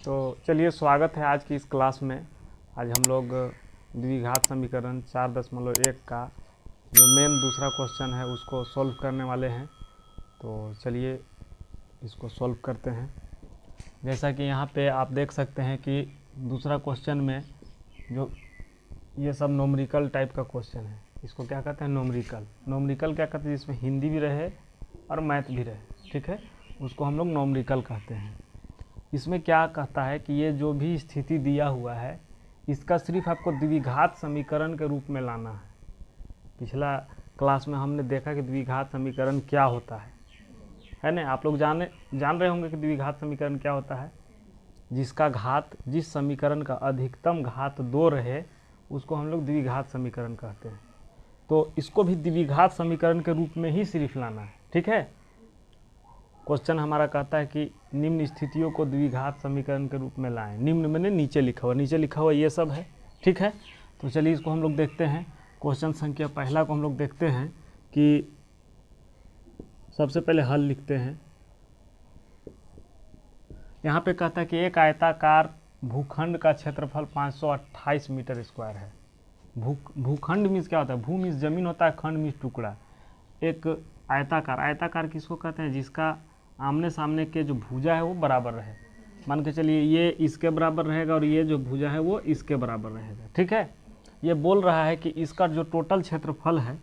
तो चलिए स्वागत है आज की इस क्लास में। आज हम लोग द्विघात समीकरण 4.1 का जो मेन दूसरा क्वेश्चन है उसको सॉल्व करने वाले हैं। तो चलिए इसको सॉल्व करते हैं। जैसा कि यहाँ पे आप देख सकते हैं कि दूसरा क्वेश्चन में जो ये सब नोमरिकल टाइप का क्वेश्चन है, इसको क्या कहते हैं, नोमरिकल। नोमरिकल क्या कहते हैं, जिसमें हिंदी भी रहे और मैथ भी रहे, ठीक है, उसको हम लोग नोमरिकल कहते हैं। इसमें क्या कहता है कि ये जो भी स्थिति दिया हुआ है इसका सिर्फ आपको द्विघात समीकरण के रूप में लाना है। पिछला क्लास में हमने देखा कि द्विघात समीकरण क्या होता है ना। आप लोग जान रहे होंगे कि द्विघात समीकरण क्या होता है। जिसका घात, जिस समीकरण का अधिकतम घात 2 रहे उसको हम लोग द्विघात समीकरण कहते हैं। तो इसको भी द्विघात समीकरण के रूप में ही सिर्फ लाना है, ठीक है। क्वेश्चन हमारा कहता है कि निम्न स्थितियों को द्विघात समीकरण के रूप में लाएं। निम्न मैंने नीचे लिखा हुआ ये सब है, ठीक है। तो चलिए इसको हम लोग देखते हैं। क्वेश्चन संख्या पहला को हम लोग देखते हैं कि सबसे पहले हल लिखते हैं। यहाँ पे कहता है कि एक आयताकार भूखंड का क्षेत्रफल 528 मीटर स्क्वायर है। भूखंड मीन्स क्या होता है, भू मीन्स जमीन होता है, खंड मीन्स टुकड़ा। एक आयताकार किसको कहते हैं, जिसका आमने सामने के जो भुजा है वो बराबर रहे। मान के चलिए ये इसके बराबर रहेगा और ये जो भुजा है वो इसके बराबर रहेगा, ठीक है। ये बोल रहा है कि इसका जो टोटल क्षेत्रफल है,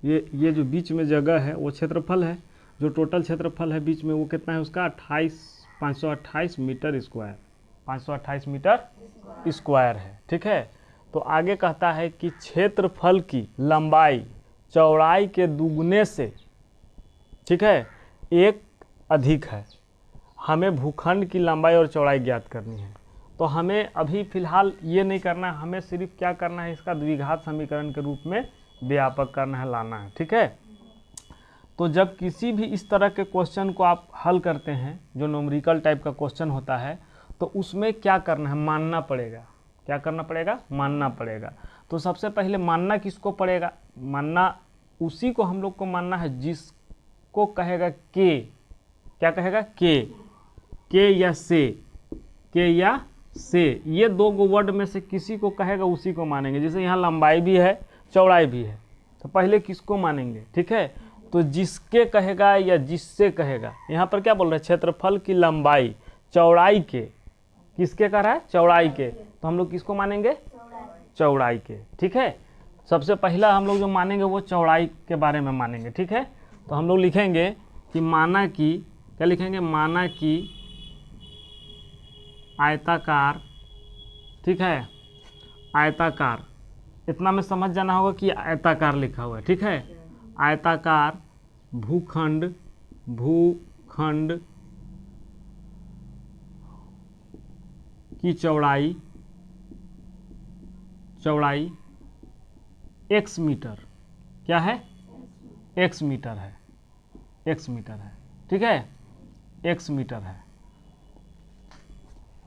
ये जो बीच में जगह है वो क्षेत्रफल है। जो टोटल क्षेत्रफल है बीच में वो कितना है उसका 528 मीटर स्क्वायर, 528 मीटर स्क्वायर है, ठीक है। तो आगे कहता है कि क्षेत्रफल की लंबाई चौड़ाई के दुगने से, ठीक है, एक अधिक है। हमें भूखंड की लंबाई और चौड़ाई ज्ञात करनी है। तो हमें अभी फ़िलहाल ये नहीं करना है, हमें सिर्फ क्या करना है, इसका द्विघात समीकरण के रूप में व्यापक करना है, लाना है, ठीक है। तो जब किसी भी इस तरह के क्वेश्चन को आप हल करते हैं, जो न्यूमेरिकल टाइप का क्वेश्चन होता है, तो उसमें क्या करना है, मानना पड़ेगा। क्या करना पड़ेगा, मानना पड़ेगा। तो सबसे पहले मानना किसको पड़ेगा, मानना उसी को हम लोग को मानना है जिसको कहेगा के, क्या कहेगा, के या से, के या से, ये दो वर्ड में से किसी को कहेगा उसी को मानेंगे। जैसे यहाँ लंबाई भी है चौड़ाई भी है, तो पहले किसको मानेंगे, ठीक है। तो जिसके कहेगा या जिससे कहेगा। यहाँ पर क्या बोल रहे हैं, क्षेत्रफल की लंबाई चौड़ाई के, किसके कह रहा है, चौड़ाई के। तो हम लोग किसको मानेंगे, चौड़ाई के, ठीक है। सबसे पहला हम लोग जो मानेंगे वो चौड़ाई के बारे में मानेंगे, ठीक है। तो हम लोग लिखेंगे कि माना कि, क्या लिखेंगे, माना कि आयताकार, ठीक है, आयताकार, इतना में समझ जाना होगा कि आयताकार लिखा हुआ है, ठीक है। आयताकार भूखंड की चौड़ाई x मीटर, क्या है, x मीटर है, x मीटर है, ठीक है, x मीटर है।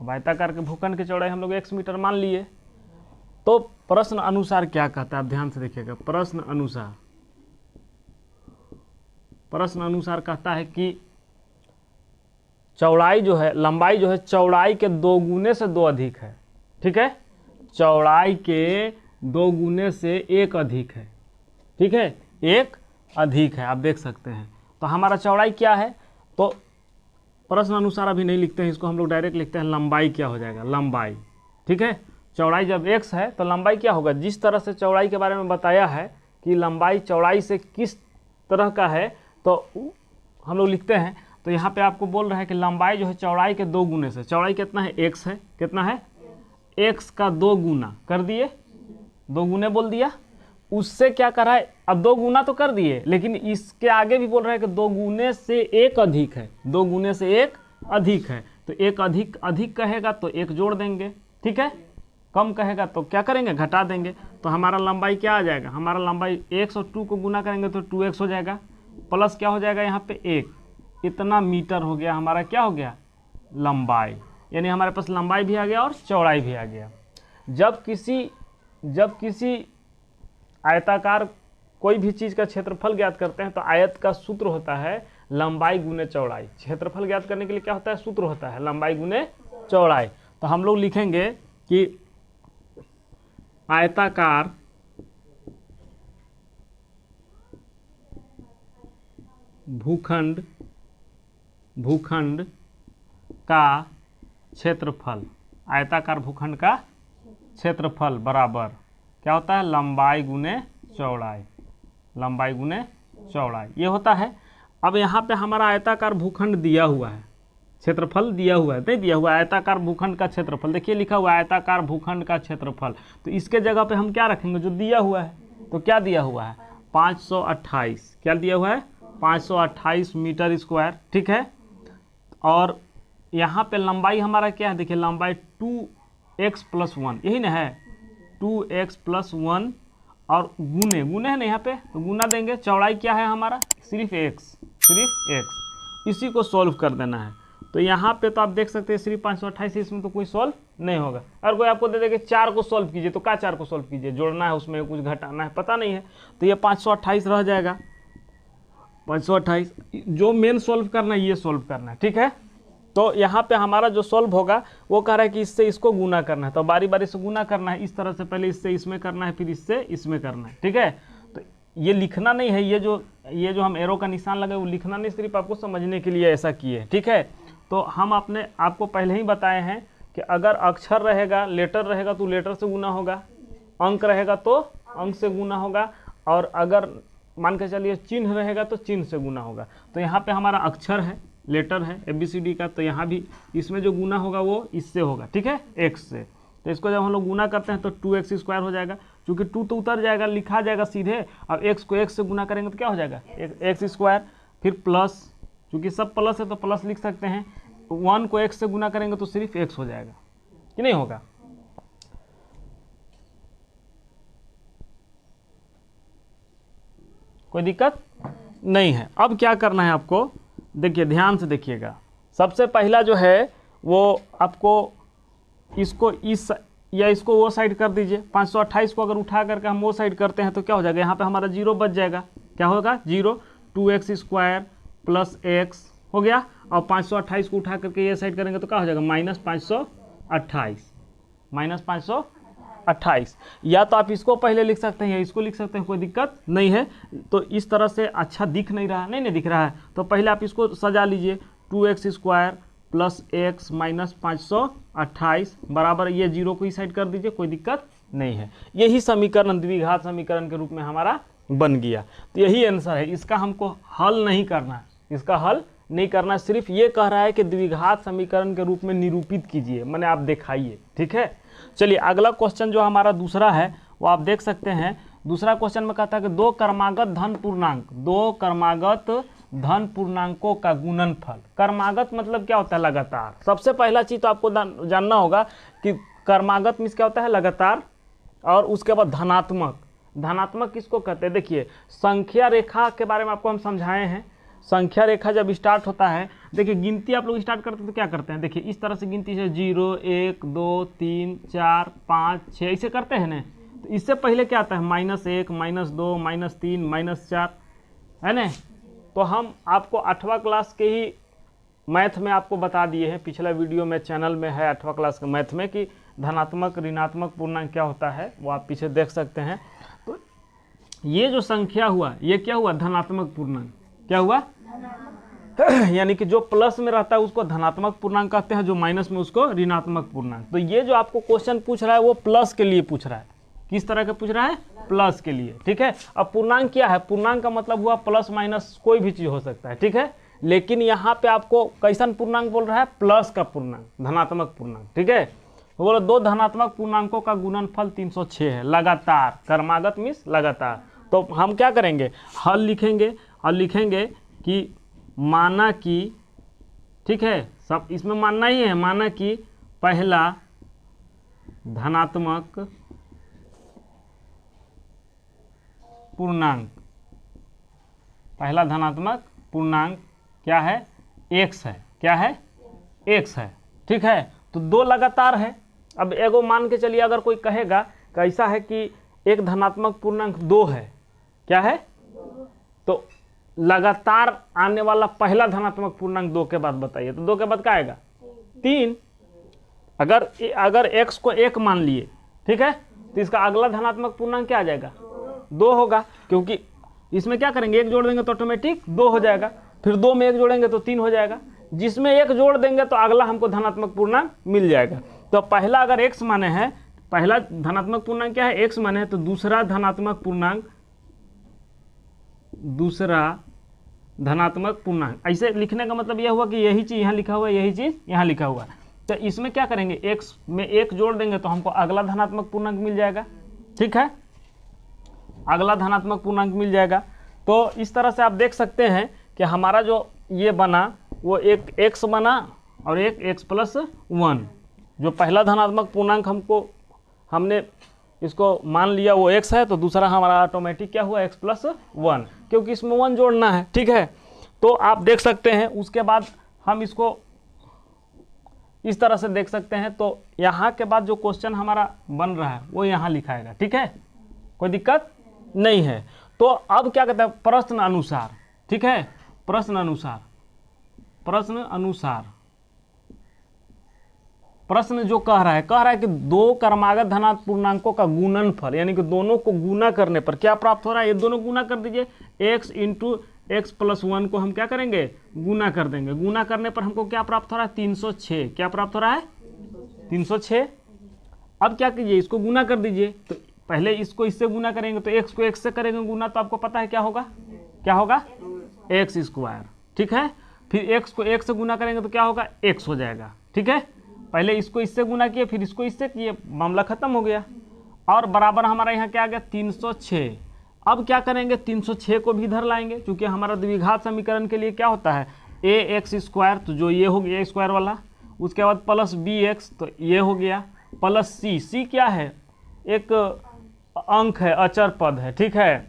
अब आयताकार के भूखंड की चौड़ाई हम लोग x मीटर मान लिए। तो प्रश्न अनुसार क्या कहता है, आप ध्यान से देखिएगा। प्रश्न अनुसार कहता है कि चौड़ाई जो है, लंबाई जो है चौड़ाई के 2 गुने से 2 अधिक है, ठीक है। चौड़ाई के 2 गुने से 1 अधिक है, ठीक है, 1 अधिक है, आप देख सकते हैं। तो हमारा चौड़ाई क्या है, तो प्रश्न अनुसार अभी नहीं लिखते हैं इसको, हम लोग डायरेक्ट लिखते हैं लंबाई क्या हो जाएगा, लंबाई, ठीक है। चौड़ाई जब x है तो लंबाई क्या होगा, जिस तरह से चौड़ाई के बारे में बताया है कि लंबाई चौड़ाई से किस तरह का है, तो हम लोग लिखते हैं। तो यहाँ पे आपको बोल रहा है कि लंबाई जो है चौड़ाई के 2 गुने से, चौड़ाई कितना है, x है, कितना है, x का 2 गुना कर दिए, 2 गुने बोल दिया। उससे क्या कर रहा है, अब 2 गुना तो कर दिए, लेकिन इसके आगे भी बोल रहा है कि 2 गुने से 1 अधिक है, 2 गुने से 1 अधिक है। तो 1 अधिक कहेगा तो 1 जोड़ देंगे, ठीक है। कम कहेगा तो क्या करेंगे, घटा देंगे। तो हमारा लंबाई क्या आ जाएगा, हमारा लंबाई 1 और 2 को गुना करेंगे तो 2x हो जाएगा, प्लस क्या हो जाएगा यहाँ पे 1, इतना मीटर हो गया हमारा, क्या हो गया, लंबाई। यानी हमारे पास लंबाई भी आ गया और चौड़ाई भी आ गया। जब किसी आयताकार कोई भी चीज़ का क्षेत्रफल ज्ञात करते हैं तो आयत का सूत्र होता है लंबाई गुने चौड़ाई। क्षेत्रफल ज्ञात करने के लिए क्या होता है, सूत्र होता है लंबाई गुने चौड़ाई। तो हम लोग लिखेंगे कि आयताकार भूखंड का क्षेत्रफल, आयताकार भूखंड का क्षेत्रफल बराबर क्या होता है, लंबाई गुने चौड़ाई, लंबाई गुने चौड़ाई, ये होता है। अब यहाँ पे हमारा आयताकार भूखंड दिया हुआ है, क्षेत्रफल दिया हुआ है, नहीं दिया हुआ है, आयताकार भूखंड का क्षेत्रफल, देखिए लिखा हुआ है आयताकार भूखंड का क्षेत्रफल। तो इसके जगह पे हम क्या रखेंगे, जो दिया हुआ है, तो क्या दिया हुआ है 528, क्या दिया हुआ है 528 मीटर स्क्वायर, ठीक है। और यहाँ पे लंबाई हमारा क्या है, देखिए लंबाई 2x + 1, यही ना है 2x + 1, और गुने गुने है ना यहाँ पे, तो गुना देंगे। चौड़ाई क्या है हमारा, सिर्फ x, इसी को सॉल्व कर देना है। तो यहाँ पे तो आप देख सकते हैं सिर्फ 528, इसमें तो कोई सॉल्व नहीं होगा। और कोई आपको दे देगा 4 को सॉल्व कीजिए, तो क्या 4 को सॉल्व कीजिए, जोड़ना है उसमें कुछ घटाना है, पता नहीं है, तो ये 528 रह जाएगा। 528 जो मेन सॉल्व करना है ये सॉल्व करना है, ठीक है। तो यहाँ पे हमारा जो सॉल्व होगा वो कह रहा है कि इससे इसको गुना करना है, तो बारी बारी से गुना करना है, इस तरह से पहले इससे इसमें करना है, फिर इससे इसमें करना है, ठीक है। तो ये लिखना नहीं है, ये जो हम एरो का निशान लगाए वो लिखना नहीं, सिर्फ आपको समझने के लिए ऐसा किए, ठीक है। तो हम आपको पहले ही बताए हैं कि अगर अक्षर रहेगा, लेटर रहेगा तो लेटर से गुना होगा, अंक रहेगा तो अंक से गुना होगा, और अगर मान के चलिए चिन्ह रहेगा तो चिन्ह से गुना होगा। तो यहाँ पे हमारा अक्षर है, लेटर है ABCD का, तो यहाँ भी इसमें जो गुना होगा वो इससे होगा, ठीक है, x से। तो इसको जब हम लोग गुना करते हैं तो 2x² हो जाएगा, क्योंकि 2 तो उतर जाएगा, लिखा जाएगा सीधे। अब x को x से गुना करेंगे तो क्या हो जाएगा x², फिर प्लस, क्योंकि सब प्लस है तो प्लस लिख सकते हैं। 1 को x से गुना करेंगे तो सिर्फ x हो जाएगा, कि नहीं होगा। कोई दिक्कत नहीं है। अब क्या करना है आपको, देखिए ध्यान से देखिएगा। सबसे पहला जो है वो आपको इसको इस या इसको वो साइड कर दीजिए। 528 को अगर उठा करके हम वो साइड करते हैं तो क्या हो जाएगा, यहाँ पे हमारा 0 बच जाएगा, क्या होगा 0, 2x² + x हो गया। और 528 को उठा करके ये साइड करेंगे तो क्या हो जाएगा -528। या तो आप इसको पहले लिख सकते हैं या इसको लिख सकते हैं, कोई दिक्कत नहीं है। तो इस तरह से अच्छा दिख नहीं रहा, नहीं दिख रहा है, तो पहले आप इसको सजा लीजिए, 2x² + x - 528 बराबर, ये 0 को ही साइड कर दीजिए, कोई दिक्कत नहीं है। यही समीकरण द्विघात समीकरण के रूप में हमारा बन गया। तो यही आंसर है, इसका हमको हल नहीं करना है, इसका हल नहीं करना, सिर्फ ये कह रहा है कि द्विघात समीकरण के रूप में निरूपित कीजिए, मैंने आप दिखाइए, ठीक है। चलिए अगला क्वेश्चन जो हमारा दूसरा है वो आप देख सकते हैं। दूसरा क्वेश्चन में कहता है कि 2 क्रमागत धन पूर्णांकों का गुणनफल। क्रमागत मतलब क्या होता है, लगातार। सबसे पहला चीज तो आपको जानना होगा कि क्रमागत मीन्स क्या होता है, लगातार। और उसके बाद धनात्मक किसको कहते हैं, देखिए संख्या रेखा के बारे में आपको हम समझाए हैं। संख्या रेखा जब स्टार्ट होता है, देखिए गिनती आप लोग स्टार्ट करते हैं तो क्या करते हैं, देखिए इस तरह से गिनती है, 0 1 2 3 4 5 6 ऐसे करते हैं ना। तो इससे पहले क्या आता है, -1 -2 -3 -4, है ना। तो हम आपको 8वां क्लास के ही मैथ में आपको बता दिए हैं, पिछला वीडियो में चैनल में है 8वां क्लास के मैथ में, कि धनात्मक ऋणात्मक पूर्णांक क्या होता है, वो आप पीछे देख सकते हैं। तो ये जो संख्या हुआ ये क्या हुआ, धनात्मक पूर्णांक। क्या हुआ यानी कि जो प्लस में रहता है उसको धनात्मक पूर्णांक कहते हैं, जो माइनस में उसको ऋणात्मक पूर्णांक। तो ये जो आपको क्वेश्चन पूछ रहा है वो प्लस के लिए पूछ रहा है। किस तरह का पूछ रहा है, प्लस के लिए, ठीक है। अब पूर्णांक क्या है, पूर्णांक का मतलब हुआ प्लस माइनस कोई भी चीज हो सकता है, ठीक है। लेकिन यहाँ पे आपको कैसन पूर्णांक बोल रहा है, प्लस का पूर्णांक, धनात्मक पूर्णांक, ठीक है। तो बोलो 2 धनात्मक पूर्णांकों का गुणनफल 306 है, लगातार। क्रमागत मीन्स लगातार। तो हम क्या करेंगे, हल लिखेंगे और लिखेंगे कि माना कि, ठीक है, सब इसमें मानना ही है, माना कि पहला धनात्मक पूर्णांक, पहला धनात्मक पूर्णांक क्या है, x है। क्या है, x है, ठीक है। तो 2 लगातार है। अब एगो मान के चलिए, अगर कोई कहेगा कैसा है कि एक धनात्मक पूर्णांक 2 है, क्या है, तो लगातार आने वाला पहला धनात्मक पूर्णांक 2 के बाद बताइए, तो 2 के बाद क्या आएगा, 3। अगर x को 1 मान लिए, ठीक है, तो इसका अगला धनात्मक पूर्णांक क्या आ जाएगा, 2 होगा, क्योंकि इसमें क्या करेंगे 1 जोड़ देंगे तो ऑटोमेटिक 2 हो जाएगा, फिर 2 में 1 जोड़ेंगे तो 3 हो जाएगा, जिसमें 1 जोड़ देंगे तो अगला हमको धनात्मक पूर्णांक मिल जाएगा। तो पहला अगर x माने है, पहला धनात्मक पूर्णांक क्या है, x माने है, तो दूसरा धनात्मक पूर्णांक ऐसे लिखने का मतलब यह हुआ कि यही चीज यहाँ लिखा हुआ है, यही चीज यहाँ लिखा हुआ है। तो इसमें क्या करेंगे, x में 1 जोड़ देंगे तो हमको अगला धनात्मक पूर्णांक मिल जाएगा, ठीक है, अगला धनात्मक पूर्णांक मिल जाएगा। तो इस तरह से आप देख सकते हैं कि हमारा जो ये बना वो एक x बना और एक x+1, जो पहला धनात्मक पूर्णांक हमने इसको मान लिया वो x है, तो दूसरा हमारा ऑटोमेटिक क्या हुआ x+1, क्योंकि इसमें 1 जोड़ना है, ठीक है। तो आप देख सकते हैं, उसके बाद हम इसको इस तरह से देख सकते हैं। तो यहाँ के बाद जो क्वेश्चन हमारा बन रहा है वो यहाँ लिखाएगा, ठीक है, कोई दिक्कत नहीं है। तो अब क्या कहते हैं, प्रश्न अनुसार, ठीक है, प्रश्न अनुसार प्रश्न जो कह रहा है कि 2 क्रमागत धनात्मक पूर्णांकों का गुणनफल, यानी कि दोनों को गुना करने पर क्या प्राप्त हो रहा है, ये दोनों गुना कर दीजिए, x इंटू x+1 को हम क्या करेंगे, गुना कर देंगे, गुना करने पर हमको क्या प्राप्त हो रहा है, 306, क्या प्राप्त हो रहा है, 306। अब क्या कीजिए, इसको गुना कर दीजिए, तो पहले इसको इससे गुना करेंगे तो x को x से करेंगे गुना, तो आपको पता है क्या होगा, x², ठीक है, फिर x को 1 से गुना करेंगे तो क्या होगा, x हो जाएगा, ठीक है, पहले इसको इससे गुना किए, फिर इसको इससे किए, मामला खत्म हो गया। और बराबर हमारा यहाँ क्या आ गया, 306। अब क्या करेंगे, 306 को भी इधर लाएंगे, क्योंकि हमारा द्विघात समीकरण के लिए क्या होता है, ax², तो जो ये हो गया a² वाला, उसके बाद प्लस bx, तो ये हो गया, प्लस c क्या है, एक अंक है, अचर पद है, ठीक है,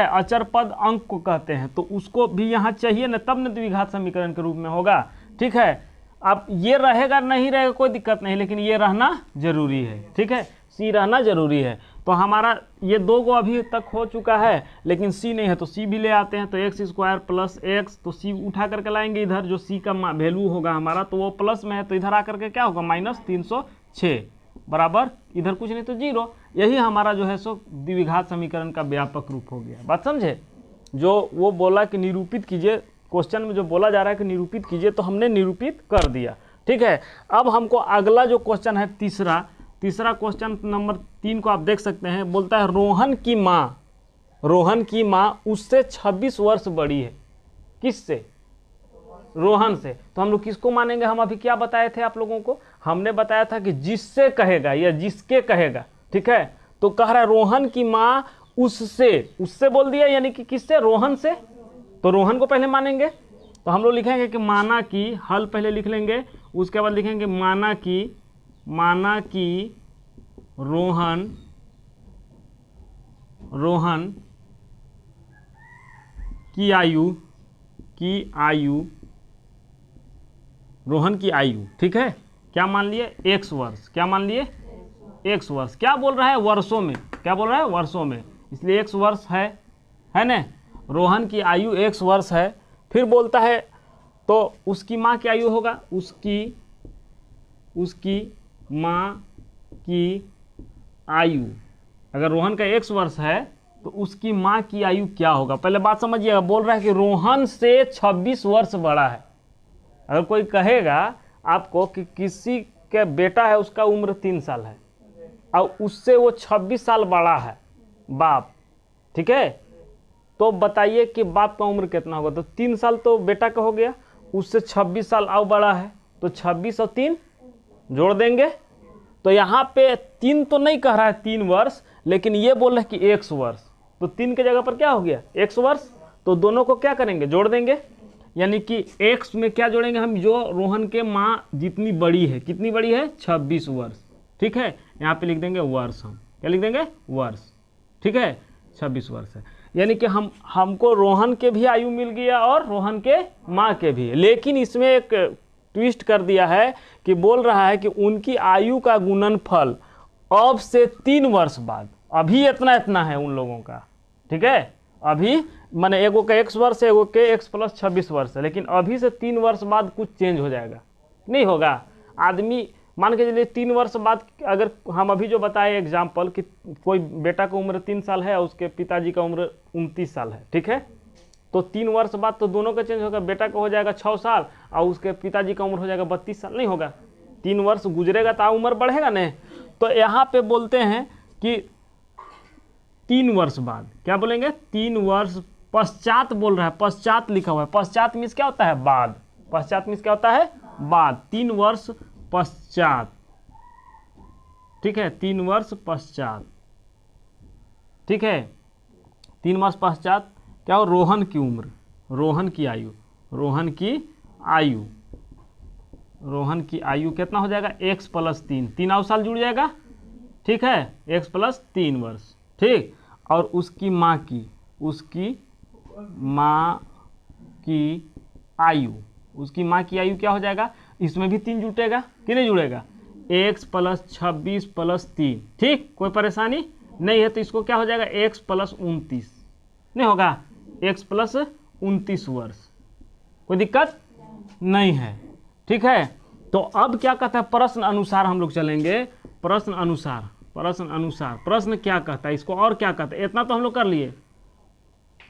अचर पद अंक को कहते हैं, तो उसको भी यहाँ चाहिए ना, तब न द्विघात समीकरण के रूप में होगा, ठीक है। अब ये रहेगा नहीं रहेगा कोई दिक्कत नहीं, लेकिन ये रहना जरूरी है, ठीक है, c रहना जरूरी है। तो हमारा ये 2 को अभी तक हो चुका है, लेकिन c नहीं है, तो c भी ले आते हैं, तो x² प्लस x, तो c उठा करके लाएंगे इधर, जो c का वैल्यू होगा हमारा, तो वो प्लस में है, तो इधर आकर के क्या होगा, -306 बराबर, इधर कुछ नहीं तो 0। यही हमारा जो है सो द्विघात समीकरण का व्यापक रूप हो गया। बात समझे, जो वो बोला कि निरूपित कीजिए, क्वेश्चन में जो बोला जा रहा है कि निरूपित कीजिए, तो हमने निरूपित कर दिया, ठीक है। अब हमको अगला जो क्वेश्चन है, तीसरा क्वेश्चन नंबर 3 को आप देख सकते हैं, बोलता है रोहन की माँ उससे 26 वर्ष बड़ी है, किससे, रोहन से। तो हम लोग किसको मानेंगे, हम अभी क्या बताए थे आप लोगों को, हमने बताया था कि जिससे कहेगा या जिसके कहेगा, ठीक है। तो कह रहा है रोहन की माँ उससे बोल दिया, यानी कि किससे, रोहन से, तो रोहन को पहले मानेंगे। तो हम लोग लिखेंगे कि माना की, हल पहले लिख लेंगे, उसके बाद लिखेंगे माना की रोहन की आयु, ठीक है, क्या मान लिए, x वर्ष, क्या मान लिए, x वर्ष। क्या बोल रहा है, वर्षों में, क्या बोल रहा है, वर्षों में, इसलिए x वर्ष है ना, रोहन की आयु x वर्ष है। फिर बोलता है तो उसकी माँ की आयु होगा, उसकी माँ की आयु, अगर रोहन का x वर्ष है तो उसकी माँ की आयु क्या होगा। पहले बात समझिएगा, बोल रहा है कि रोहन से 26 वर्ष बड़ा है। अगर कोई कहेगा आपको कि किसी के बेटा है, उसका उम्र 3 साल है और उससे वो 26 साल बड़ा है बाप, ठीक है, तो बताइए कि बाप का उम्र कितना होगा। तो 3 साल तो बेटा का हो गया, उससे 26 साल और बड़ा है, तो 26 और 3 जोड़ देंगे। तो यहाँ पे 3 तो नहीं कह रहा है 3 वर्ष, लेकिन ये बोल रहा है कि 1 वर्ष, तो 3 के जगह पर क्या हो गया 1 वर्ष। तो दोनों को क्या करेंगे, जोड़ देंगे, यानी कि x में क्या जोड़ेंगे हम, जो रोहन के माँ जितनी बड़ी है, कितनी बड़ी है, 26 वर्ष, ठीक है। यहाँ पे लिख देंगे वर्ष, हम क्या लिख देंगे, वर्ष, ठीक है, 26 वर्ष है। यानी कि हमको रोहन के भी आयु मिल गया और रोहन के माँ के भी। लेकिन इसमें एक ट्विस्ट कर दिया है कि बोल रहा है कि उनकी आयु का गुणनफल अब से 3 वर्ष बाद, अभी इतना है उन लोगों का, ठीक है, अभी माने एगो का 1 वर्ष है, एगो के x + 26 वर्ष है, लेकिन अभी से 3 वर्ष बाद कुछ चेंज हो जाएगा, नहीं होगा। आदमी मान के चलिए 3 वर्ष बाद, अगर हम अभी जो बताए एग्जाम्पल कि कोई बेटा का उम्र 3 साल है और उसके पिताजी का उम्र 29 साल है, ठीक है, तो 3 वर्ष बाद तो दोनों का चेंज होगा, बेटा का हो जाएगा 6 साल और उसके पिताजी का उम्र हो जाएगा 32 साल, नहीं होगा? 3 वर्ष गुजरेगा तो उम्र बढ़ेगा नहीं। तो यहाँ पे बोलते हैं कि 3 वर्ष बाद, क्या बोलेंगे? 3 वर्ष पश्चात बोल रहा है, पश्चात लिखा हुआ है। पश्चात मीन्स क्या होता है? बाद। पश्चात मीन्स क्या होता है? बाद। 3 वर्ष पश्चात, ठीक है, 3 वर्ष पश्चात, ठीक है, 3 वर्ष पश्चात क्या हो? रोहन की उम्र, रोहन की आयु, रोहन की आयु, रोहन की आयु कितना हो जाएगा? x + 3, 3 और साल जुड़ जाएगा, ठीक है, x + 3 वर्ष, ठीक। और उसकी माँ की, उसकी माँ की आयु, उसकी माँ की आयु क्या हो जाएगा? इसमें भी 3 जुटेगा कि नहीं जुड़ेगा? x + 26 + 3, ठीक, कोई परेशानी नहीं है। तो इसको क्या हो जाएगा? x + 29, नहीं होगा? x + 29 वर्ष, कोई दिक्कत नहीं है, ठीक है। तो अब क्या कहता है? प्रश्न अनुसार हम लोग चलेंगे, प्रश्न अनुसार, प्रश्न अनुसार, प्रश्न क्या कहता है इसको और क्या कहता है, इतना तो हम लोग कर लिए,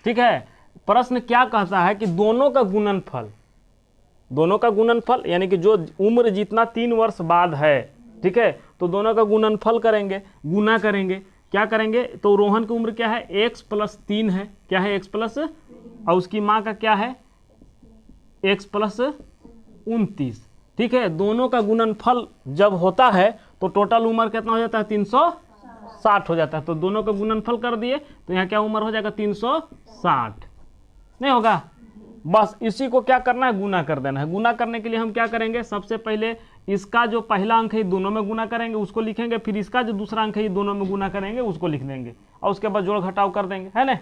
ठीक है। प्रश्न क्या कहता है कि दोनों का गुणनफल, दोनों का गुणनफल यानी कि जो उम्र जितना 3 वर्ष बाद है, ठीक है, तो दोनों का गुणनफल करेंगे, गुना करेंगे, क्या करेंगे? तो रोहन की उम्र क्या है? x + 3 है, क्या है? x प्लस, और उसकी माँ का क्या है? x + 29, ठीक है। दोनों का गुणनफल जब होता है तो टोटल उम्र कितना हो जाता है? 360 हो जाता है। तो दोनों का गुणनफल कर दिए तो यहाँ क्या उम्र हो जाएगा? 360, नहीं होगा? बस इसी को क्या करना है? गुना कर देना है। गुना करने के लिए हम क्या करेंगे? सबसे पहले इसका जो पहला अंक है दोनों में गुना करेंगे, उसको लिखेंगे, फिर इसका जो दूसरा अंक है दोनों में गुना करेंगे, उसको लिख देंगे, और उसके बाद जोड़ घटाव कर देंगे, है ना।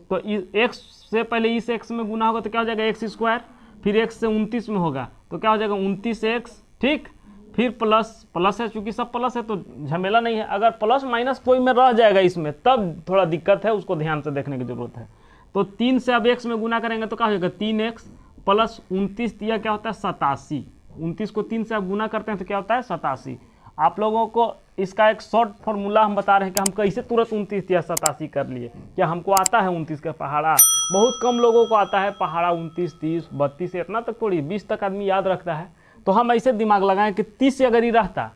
तो x से पहले इस x में गुना होगा तो क्या हो जाएगा? x², फिर x से 29 में होगा तो क्या हो जाएगा? 29x, ठीक, फिर प्लस, प्लस है, चूंकि सब प्लस है तो झमेला नहीं है। अगर प्लस माइनस कोई में रह जाएगा इसमें तब थोड़ा दिक्कत है, उसको ध्यान से देखने की जरूरत है। तो 3 से अब x में गुना करेंगे तो क्या हो जाएगा? 3x + 29 दिया क्या होता है? 87। 29 को 3 से आप गुना करते हैं तो क्या होता है? 87। आप लोगों को इसका एक शॉर्ट फॉर्मूला हम बता रहे हैं कि हम कैसे तुरंत 29 या 87 कर लिए। क्या हमको आता है 29 का पहाड़ा? बहुत कम लोगों को आता है पहाड़ा। 29, 30, 32 इतना तक थोड़ी, 20 तक आदमी याद रखता है। तो हम ऐसे दिमाग लगाएं कि 30 से अगर ही रहता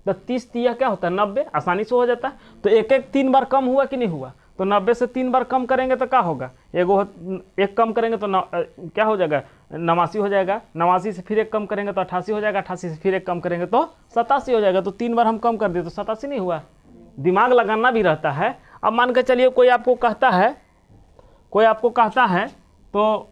तो 30 दिया क्या होता है? 90, आसानी से हो जाता है। तो एक 3 बार कम हुआ कि नहीं हुआ? तो 90 से 3 बार कम करेंगे तो क्या होगा? एक कम करेंगे तो क्या हो जाएगा? 89 हो जाएगा। 89 से फिर 1 कम करेंगे तो 88 हो जाएगा। 88 से फिर 1 कम करेंगे तो 87 हो जाएगा। तो 3 बार हम कम कर दिए तो 87 नहीं हुआ। दिमाग लगाना भी रहता है। अब मान के चलिए कोई आपको कहता है तो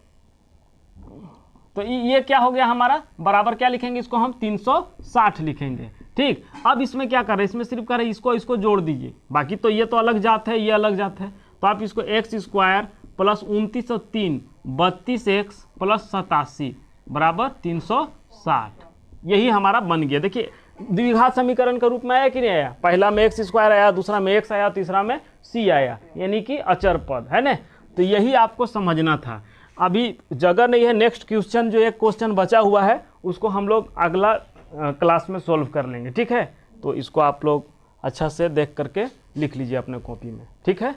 ये क्या हो गया हमारा? बराबर क्या लिखेंगे इसको? हम 360 लिखेंगे, ठीक। अब इसमें क्या कर रहे हैं? इसमें सिर्फ कर रहे हैं इसको जोड़ दीजिए। बाकी तो ये तो अलग जात है, ये अलग जात है। तो आप इसको x² + 29 और 3 32x + 87 बराबर 360, यही हमारा बन गया। देखिए द्विघात समीकरण के रूप में आया कि नहीं आया? पहला में x² आया, दूसरा में x आया, तीसरा में c आया, यानी कि अचर पद, है ना। तो यही आपको समझना था। अभी जगह नहीं है, नेक्स्ट क्वेश्चन जो एक क्वेश्चन बचा हुआ है उसको हम लोग अगला क्लास में सॉल्व कर लेंगे, ठीक है। तो इसको आप लोग अच्छा से देख करके लिख लीजिए अपने कॉपी में, ठीक है।